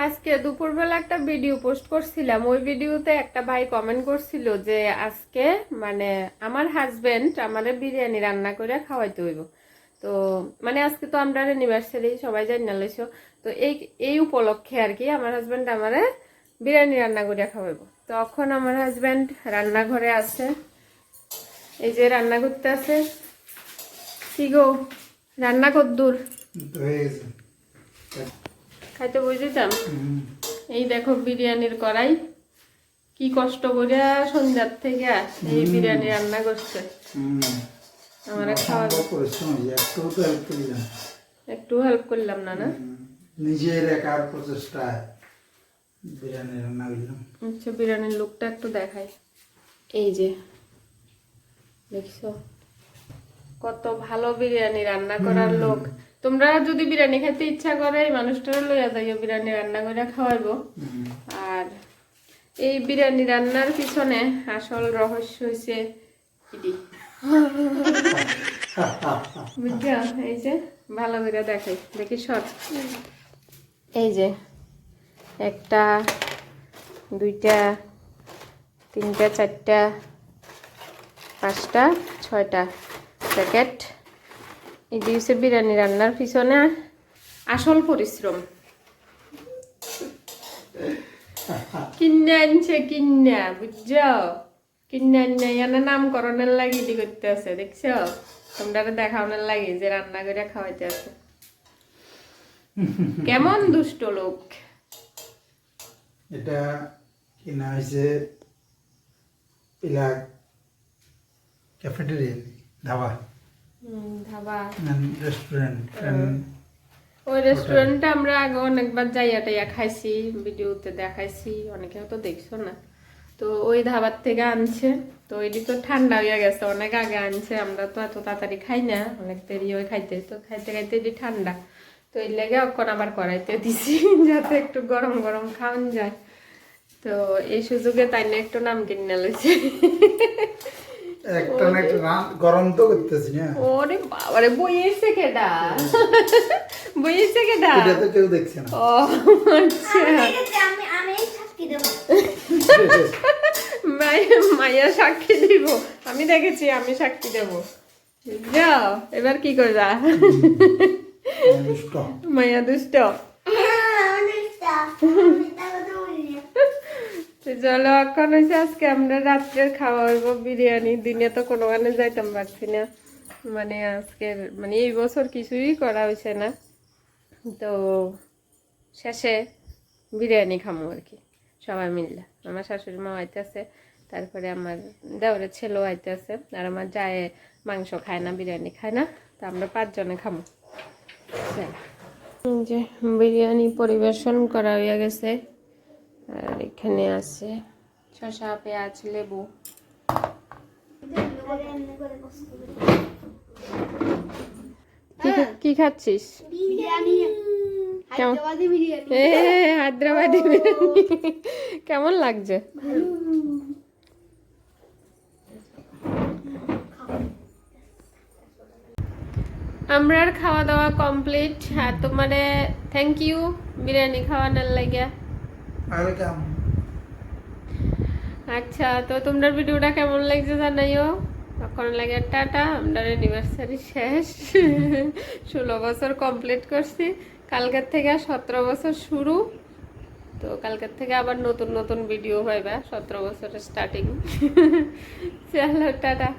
আজকে দুপুরবেলা একটা ভিডিও পোস্ট করছিলাম। ওই ভিডিওতে একটা ভাই কমেন্ট করছিল যে আজকে মানে আমার হাজবেন্ড আমারে বিরিয়ানি রান্না করে খাওয়াইতে হইব। তো মানে আজকে তো আমরা অ্যানিভার্সারি সবাই জানি লইছো। তো এই এই উপলক্ষে আর কি আমার হাজবেন্ড আমারে বিরিয়ানি রান্না করে খাওয়াইব। তখন আমার হাজবেন্ড রান্নাঘরে আছে, এই যে রান্না করতে আছে। কি গো, রান্না কদ্দুর? খাইতে বুঝিতাম। এই দেখো বিরিয়ানির কড়াই, কি কষ্ট করে সন্ধ্যার থেকে এই বিরিয়ানি রান্না করছে আমারে খাওয়াবো। একটু হেল্প করলাম না না নিজের একার প্রচেষ্টায় বিরিয়ানি রান্না করলাম। আচ্ছা, বিরিয়ানির লুকটা একটু দেখাই। এই যে দেখছো কত ভালো বিরিয়ানি রান্না করার লোক। তোমরা যদি বিরিয়ানি খেতে ইচ্ছা করে এই মানুষটারা লইয়া যাইও, বিরিয়ানি রান্না করে খাওয়াইবো। আর এই বিরিয়ানি রান্নার পিছনে আসল রহস্য হইছে এটি, বুঝছো? এই যে ভালো করে দেখাই, দেখি শর্ট। এই যে একটা, দুইটা, তিনটা, চারটা, পাঁচটা, ছয়টা প্যাকেট। এই দিয়েছে বিরিয়ানি রান্নার পিছনে আসল পরিশ্রম। কিনে আনছে, কিনা বুঝছো, কিনে আনছে এনে নামকরণের লাগে এটি করতে আছে, দেখছো? তোমরা দেখানোর লাগে যে রান্না করে খাওয়াইতে আছে। কেমন দুষ্ট লোক। এটা কিনা হয়েছে pillar cafeteria, dhaba dhaba restaurant. ওই রেস্টুরেন্টে আমরা আগে অনেকবার যাইয়া টাইয়া খাইছি, ভিডিওতে দেখাইছি, অনেকেও তো দেখছো না। তো ওই ধাবার থেকে আনছে, তো ওইটি তো ঠান্ডা হয়ে গেছে, অনেক আগে আনছে। আমরা তো এত তাড়াতাড়ি খাই না, অনেক দেরি হয় খাইতে। তো খাইতে খাইতে এটি ঠান্ডা, তো এই লেগে অক্ষণ আবার করাইতে দিছি যাতে একটু গরম গরম খাওয়ান যায়। তো এই সুযোগে তাই না একটু নাম কিনে লইছে। একটা না একটা গরম তো করতেছি না। ওরে বাবারে, বইয়েছে কেডা? বইয়েছে কেডা? এটা তো কেউ দেখছে না। ও আচ্ছা, আমি সাক্ষী দেব। মাইয়া সাক্ষী দিব। আমি দেখেছি, আমি সাক্ষী দেব। যাও এবার কি করবা? মাইয়া দুষ্ট। চলো, এখন হয়েছে আজকে আমরা রাত্রের খাওয়া হইব বিরিয়ানি। দিনে তো কোনো গানে যাইতাম পারছি না, মানে আজকের মানে এই বছর কিছুই করা হয়েছে না। তো শেষে বিরিয়ানি খামো আর কি সবাই মিললে। আমার শাশুড়ি মা আইতেছে, তারপরে আমার দেওরের ছেলেও আইতেছে, আর আমার যায় মাংস খায় না, বিরিয়ানি খায় না। তো আমরা 5 জনে খামো। যে বিরিয়ানি পরিবেশন করা হয়ে গেছে, আর এখানে আছে শসা, পেঁয়াজ, লেবু। কি খাচ্ছিস? বিরিয়ানি, হায়দ্রাবাদি বিরিয়ানি। হায়দ্রাবাদি বিরিয়ানি কেমন লাগছে? আমরার খাওয়া দাওয়া কমপ্লিট। আর তোমারে থ্যাংক ইউ বিরিয়ানি খাওয়ানোর লাগে। আচ্ছা, তো তোমরা ভিডিওটা কেমন লাগছে জানাইও। তখন লাগে টাটা। আমরা অ্যানিভার্সারি শেষ, 16 বছর কমপ্লিট করছি। কালকের থেকে 17 বছর শুরু। তো কালকের থেকে আবার নতুন নতুন ভিডিও পাইবা, 17 বছরের স্টার্টিং। চলো টাটা।